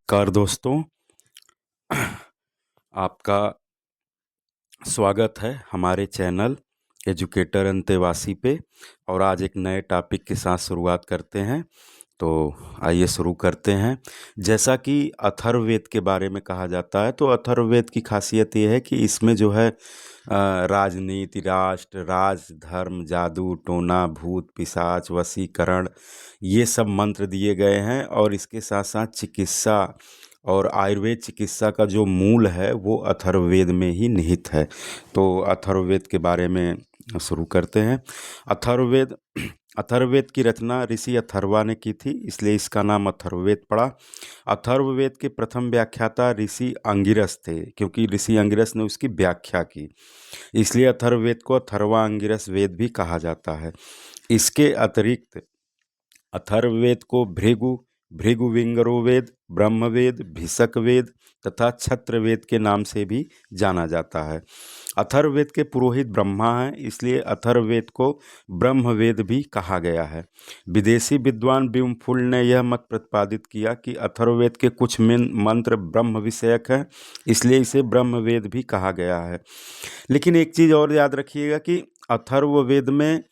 नमस्कार दोस्तों। आपका स्वागत है हमारे चैनल एजुकेटर अंतेवासी पे। और आज एक नए टॉपिक के साथ शुरुआत करते हैं। तो आइए शुरू करते हैं। जैसा कि अथर्ववेद के बारे में कहा जाता है, तो अथर्ववेद की खासियत ये है कि इसमें जो है राजनीति, राष्ट्र, राज, धर्म, जादू, टोना, भूत, पिशाच, वशीकरण, ये सब मंत्र दिए गए हैं। और इसके साथ साथ चिकित्सा और आयुर्वेद चिकित्सा का जो मूल है वो अथर्ववेद में ही निहित है। तो अथर्ववेद के बारे में शुरू करते हैं। अथर्ववेद अथर्ववेद की रचना ऋषि अथर्वा ने की थी, इसलिए इसका नाम अथर्ववेद पड़ा। अथर्ववेद के प्रथम व्याख्याता ऋषि अंगिरस थे, क्योंकि ऋषि अंगिरस ने उसकी व्याख्या की, इसलिए अथर्ववेद को अथर्वा अंगिरस वेद भी कहा जाता है। इसके अतिरिक्त अथर्ववेद को भृगु, भृगुविंगरो वेद, ब्रह्मवेद, भिषक वेद तथा छत्रवेद के नाम से भी जाना जाता है। अथर्ववेद के पुरोहित ब्रह्मा हैं, इसलिए अथर्ववेद को ब्रह्मवेद भी कहा गया है। विदेशी विद्वान ब्यूमफुल ने यह मत प्रतिपादित किया कि अथर्ववेद के कुछ मंत्र ब्रह्म विषयक हैं, इसलिए इसे ब्रह्मवेद भी कहा गया है। लेकिन एक चीज़ और याद रखिएगा कि अथर्ववेद में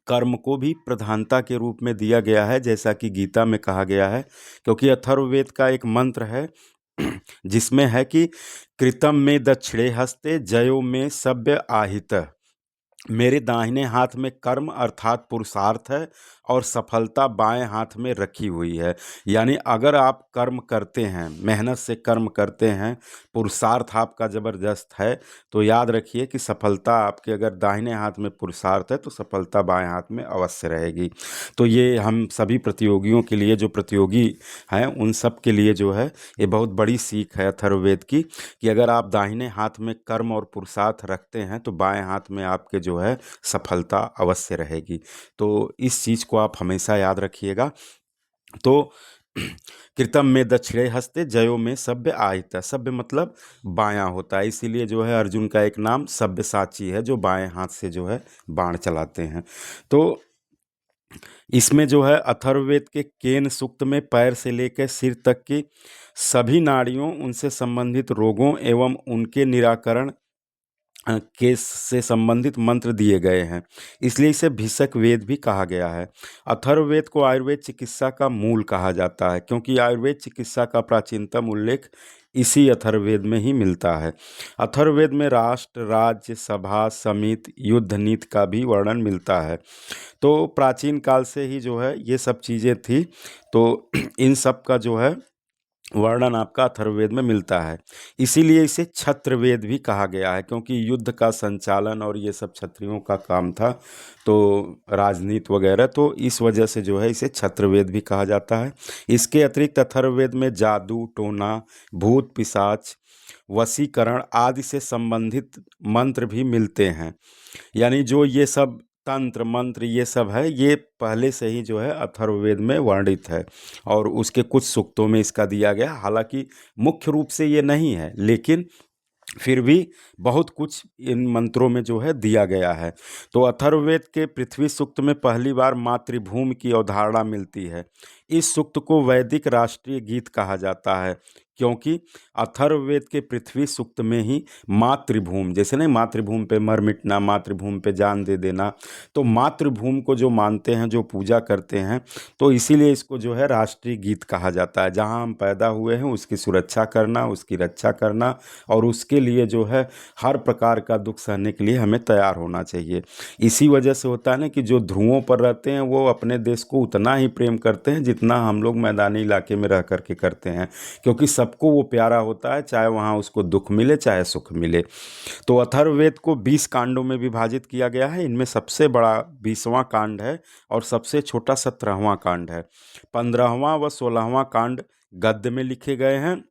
कर्म को भी प्रधानता के रूप में दिया गया है, जैसा कि गीता में कहा गया है। क्योंकि अथर्ववेद का एक मंत्र है जिसमें है कि कृतम में दक्षिणे हस्ते जयो में सभ्य आहित। मेरे दाहिने हाथ में कर्म अर्थात पुरुषार्थ है और सफलता बाएं हाथ में रखी हुई है। यानी अगर आप कर्म करते हैं, मेहनत से कर्म करते हैं, पुरुषार्थ आपका ज़बरदस्त है, तो याद रखिए कि सफलता आपके, अगर दाहिने हाथ में पुरुषार्थ है तो सफलता बाएं हाथ में अवश्य रहेगी। तो ये हम सभी प्रतियोगियों के लिए, जो प्रतियोगी हैं उन सब के लिए जो है ये बहुत बड़ी सीख है अथर्ववेद की, कि अगर आप दाहिने हाथ में कर्म और पुरुषार्थ रखते हैं तो बाएं हाथ में आपके जो है सफलता अवश्य रहेगी। तो इस चीज़ को आप हमेशा याद रखिएगा। तो कृतम में दक्षिणे हस्ते जयो में सभ्य आहिता। सभ्य मतलब बायां होता है, इसीलिए जो है अर्जुन का एक नाम सभ्यसाची है, जो बाएं हाथ से जो है बाण चलाते हैं। तो इसमें जो है अथर्ववेद के केन सूक्त में पैर से लेकर सिर तक की सभी नाड़ियों, उनसे संबंधित रोगों एवं उनके निराकरण केस से संबंधित मंत्र दिए गए हैं, इसलिए इसे भिषक वेद भी कहा गया है। अथर्ववेद को आयुर्वेद चिकित्सा का मूल कहा जाता है, क्योंकि आयुर्वेद चिकित्सा का प्राचीनतम उल्लेख इसी अथर्ववेद में ही मिलता है। अथर्ववेद में राष्ट्र, राज्य, सभा, समिति, युद्ध नीति का भी वर्णन मिलता है। तो प्राचीन काल से ही जो है ये सब चीज़ें थी। तो इन सब का जो है वर्णन आपका अथर्ववेद में मिलता है। इसीलिए इसे छत्रवेद भी कहा गया है, क्योंकि युद्ध का संचालन और ये सब क्षत्रियों का काम था, तो राजनीति वगैरह, तो इस वजह से जो है इसे छत्रवेद भी कहा जाता है। इसके अतिरिक्त अथर्ववेद में जादू, टोना, भूत, पिशाच, वशीकरण आदि से संबंधित मंत्र भी मिलते हैं। यानी जो ये सब तंत्र मंत्र ये सब है, ये पहले से ही जो है अथर्ववेद में वर्णित है, और उसके कुछ सूक्तों में इसका दिया गया। हालांकि मुख्य रूप से ये नहीं है, लेकिन फिर भी बहुत कुछ इन मंत्रों में जो है दिया गया है। तो अथर्ववेद के पृथ्वी सूक्त में पहली बार मातृभूमि की अवधारणा मिलती है। इस सूक्त को वैदिक राष्ट्रीय गीत कहा जाता है, क्योंकि अथर्ववेद के पृथ्वी सूक्त में ही मातृभूमि, जैसे नहीं मातृभूमि पे मर मिटना, मातृभूमि पे जान दे देना, तो मातृभूमि को जो मानते हैं, जो पूजा करते हैं, तो इसीलिए इसको जो है राष्ट्रीय गीत कहा जाता है। जहाँ हम पैदा हुए हैं उसकी सुरक्षा करना, उसकी रक्षा करना, और उसके लिए जो है हर प्रकार का दुख सहने के लिए हमें तैयार होना चाहिए। इसी वजह से होता है ना कि जो ध्रुवों पर रहते हैं वो अपने देश को उतना ही प्रेम करते हैं जितना हम लोग मैदानी इलाके में रह करके करते हैं, क्योंकि सबको वो प्यारा होता है, चाहे वहाँ उसको दुख मिले चाहे सुख मिले। तो अथर्ववेद को 20 कांडों में विभाजित किया गया है। इनमें सबसे बड़ा 20वां कांड है और सबसे छोटा 17वां कांड है। 15वां व 16वां कांड गद्य में लिखे गए हैं,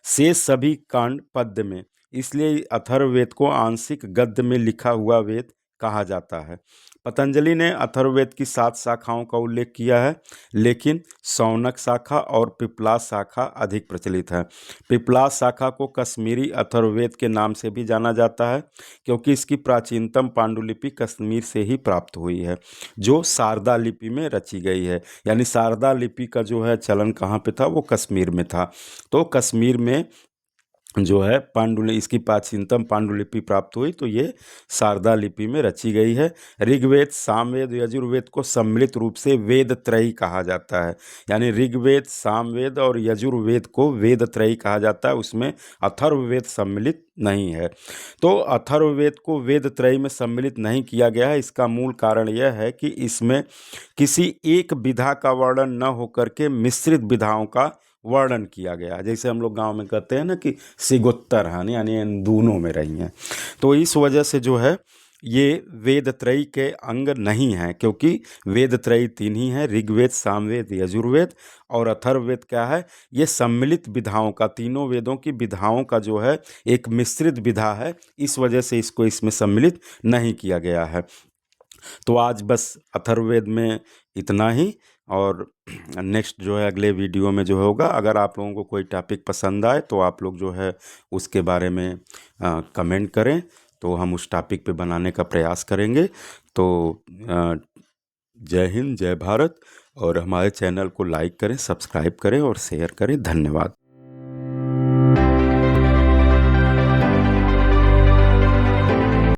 शेष सभी कांड पद्य में। इसलिए अथर्ववेद को आंशिक गद्य में लिखा हुआ वेद कहा जाता है। पतंजलि ने अथर्ववेद की 7 शाखाओं का उल्लेख किया है, लेकिन शौनक शाखा और पिप्पलाद शाखा अधिक प्रचलित है। पिप्पलाद शाखा को कश्मीरी अथर्ववेद के नाम से भी जाना जाता है, क्योंकि इसकी प्राचीनतम पांडुलिपि कश्मीर से ही प्राप्त हुई है, जो शारदा लिपि में रची गई है। यानी शारदा लिपि का जो है चलन कहाँ पे था, वो कश्मीर में था। तो कश्मीर में जो है पांडुलिपि, इसकी प्राचीनतम पांडुलिपि प्राप्त हुई, तो ये शारदा लिपि में रची गई है। ऋग्वेद, सामवेद, यजुर्वेद को सम्मिलित रूप से वेद त्रयी कहा जाता है। यानी ऋग्वेद, सामवेद और यजुर्वेद को वेद त्रयी कहा जाता है, उसमें अथर्ववेद सम्मिलित नहीं है। तो अथर्ववेद को वेद त्रयी में सम्मिलित नहीं किया गया है। इसका मूल कारण यह है कि इसमें किसी एक विधा का वर्णन न होकर के मिश्रित विधाओं का वर्णन किया गया। जैसे हम लोग गांव में कहते हैं ना कि सिगोत्तर हन, यानी इन दोनों में रही हैं। तो इस वजह से जो है ये वेद त्रयी के अंग नहीं हैं, क्योंकि वेद त्रयी 3 ही हैं, ऋग्वेद, सामवेद, यजुर्वेद। और अथर्ववेद क्या है, ये सम्मिलित विधाओं का, तीनों वेदों की विधाओं का जो है एक मिश्रित विधा है, इस वजह से इसको इसमें सम्मिलित नहीं किया गया है। तो आज बस अथर्ववेद में इतना ही, और नेक्स्ट जो है अगले वीडियो में जो होगा, अगर आप लोगों को कोई टॉपिक पसंद आए तो आप लोग जो है उसके बारे में कमेंट करें, तो हम उस टॉपिक पे बनाने का प्रयास करेंगे। तो जय हिंद, जय भारत, और हमारे चैनल को लाइक करें, सब्सक्राइब करें और शेयर करें। धन्यवाद।